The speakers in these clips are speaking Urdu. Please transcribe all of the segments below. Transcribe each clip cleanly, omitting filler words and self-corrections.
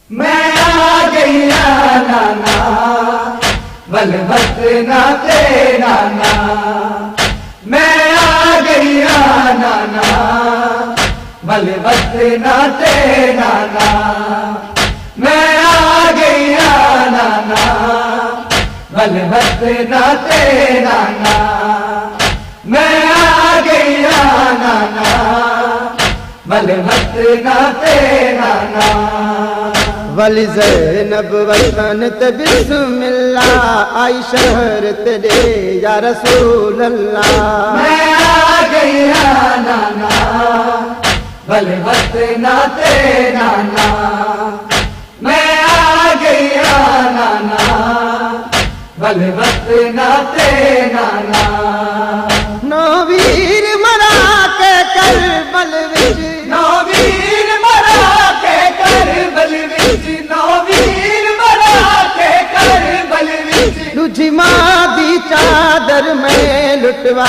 میں آ گئی نانا بلبت نہ تیرا نا، میں آ گئی نانا بلبت نہ تیرا نا، میں آ گئی نانا بلبت نہ تیرا نا، میں آ گئی نانا بلبت نہ تیرا نا۔ ولی زینب وطن تے بسم اللہ، آئی شہر تیرے یا رسول اللہ۔ میں آ گئی نانا بلبت نہ تیرا نا، میں آ گئی نانا بلبت نہ تیرا نا۔ نو ویر مرا کے کربل وچ، نو ویر مرا کے کربل وچ، نو ویر مرا کے کربل وچ، تجھی ماں دی چادر میں لٹوا،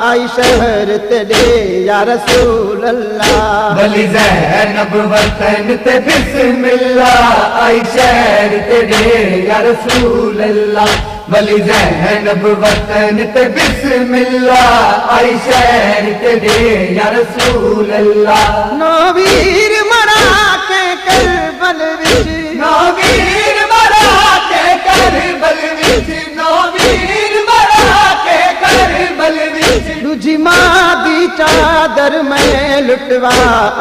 آئی شہر تیرے یا رسول اللہ۔ بلی زینب وطن تے بسم اللہ، آئی شہر تیرے یا رسول اللہ۔ بلی زینب وطن تے بسم اللہ، آئی شہر تیرے یا رسول اللہ۔ نو ویر مرا کے کربل وچ، نو ویر مرا کے کربل وچ، نو ویر مرا کے کربل وچ، تجھی ماں دی چادر میں لٹوا،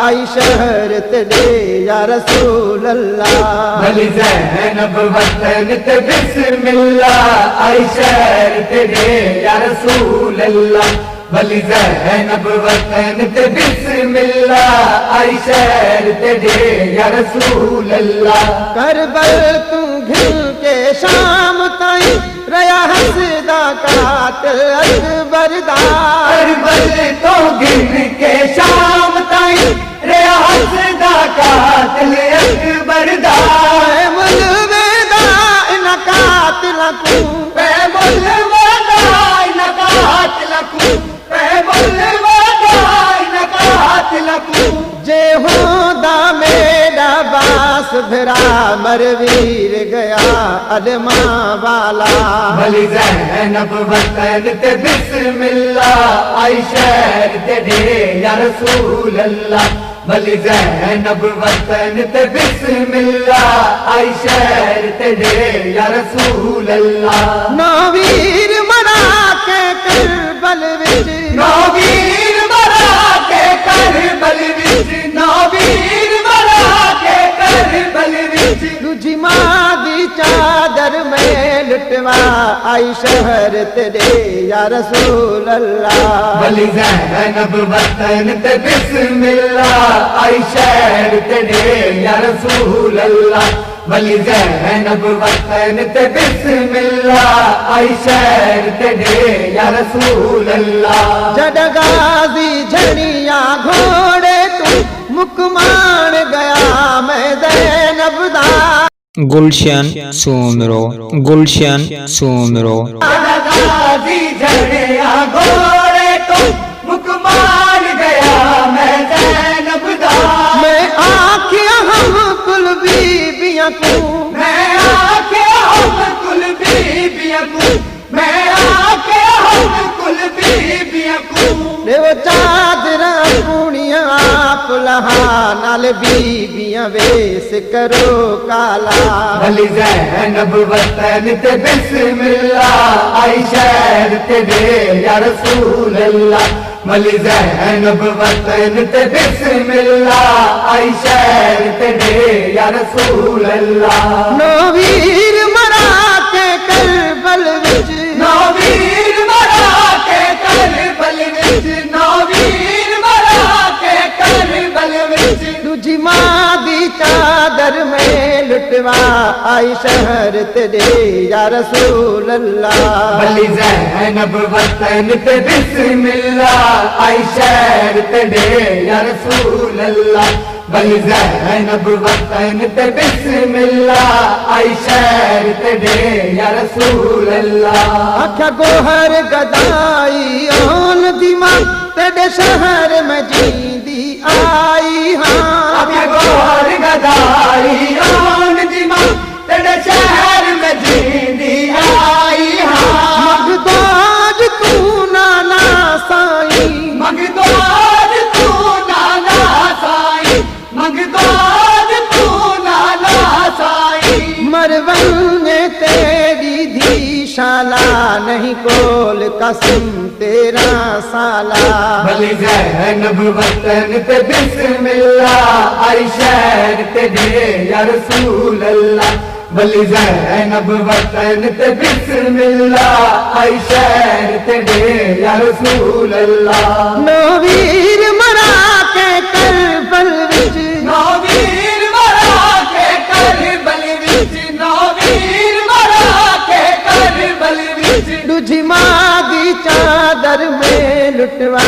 آئی شہر تیرے یا رسول اللہ۔ بلی زینب وطن تے بسم اللہ، آئی شہر تیرے یا رسول اللہ۔ بلی زینب وطن تے بسم اللہ، آئی شہر تیرے یا رسول اللہ۔ کربل تو گھل کے شام تائیں ریا حسدہ قاتل اکبر دا، کربل تو گر کے شام تائیں ریاض دا قاتل اکبر دا، اے ملویدہ ان قاتلہ کو، اے ملویدہ ان قاتلہ کو، اے ملویدہ ان قاتلہ کو، جے ہوندا میرا باس بھرا مرویر گیا علماء والا۔ بلی زینب وطن تے بسم اللہ، آئی شہر تیرے یا رسول اللہ۔ بلی زینب وطن تے بسم اللہ، آئی شہر تیرے یا رسول اللہ۔ نو ویر مرا کے کربل وچ، نو ویر مرا کے کربل وچ، نو ویر مرا کے کربل وچ، تجھی ماں دی چادر میں لٹوا، آئی شہر تیرے یا رسول اللہ۔ بلی زینب وطن تے بسم اللہ، آئی شہر تیرے یا رسول اللہ۔ بلی زینب وطن تے بسم اللہ، آئی شہر تیرے یا رسول اللہ۔ جد غازی جھڑیاں گھوڑے تو مکمان گیا میں زینب دا، گلشن سومرو، گلشن سومرو۔ غازی جھڑیاں گھوڑے تو مکمان گیا میں زینب دا، میں آنکھیں ہم کل بیبیاں کو، میں آکے ہم کل بیبیاں کو، میں آکے ہم کل بیبیاں کو، دیو چادر پونیاں آپ لہا، نال بیبیاں ویس کرو کالا۔ بلی زینب وطن تے بسم اللہ، آئی شہر تیرے یا رسول اللہ۔ بلی زینب وطن تے بسم اللہ، آئی شہر تیرے یا رسول اللہ۔ نو ویر مرا کے کربل وچ، نو ویر مرا کے کربل وچ، نو ویر مرا کے کربل وچ، تجھی ماں دی چادر میں لٹوا، آئی شہر تیرے یا رسول اللہ۔ بلی زینب وطن تے بسم اللہ، آئی شہر تیرے یا رسول اللہ۔ بلی زینب وطن تے بسم اللہ، آئی شہر تیرے یا رسول اللہ۔ آکھا گوہر گدائی اون دی ماں تیرے شہر میں جیندی آئی ہاں، اب یہ گوہر گدائی شالا نہیں کول قسم تیرا سالا بھلی زینب وطن تے بسم اللہ آئی شہر تے دے یا رسول اللہ بھلی زینب وطن تے بسم اللہ آئی شہر تے دے یا رسول اللہ نویر مرا کے کربل وچ نویر مرا کے کربل وچ نویر مرا کے کربل وچ تجھ ماں دی چادر میں لٹوا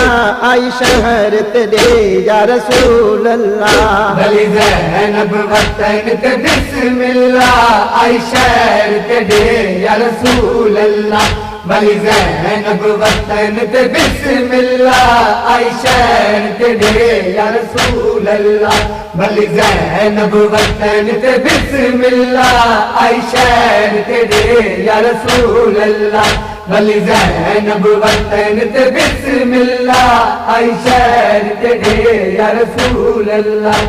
آئی شہر تیرے یا رسول اللہ بھلی زینب وطن تے بسم اللہ آئی شہر تے دے یا رسول اللہ بھلی زینب وطن تے بسم اللہ آئی شہر تے دے یا رسول اللہ بھلی زینب وطن تے بسم اللہ آئی شہر تے دے یا رسول اللہ بھلی زینب وطن تے بسم اللہ آئی شہر تے دے یا رسول اللہ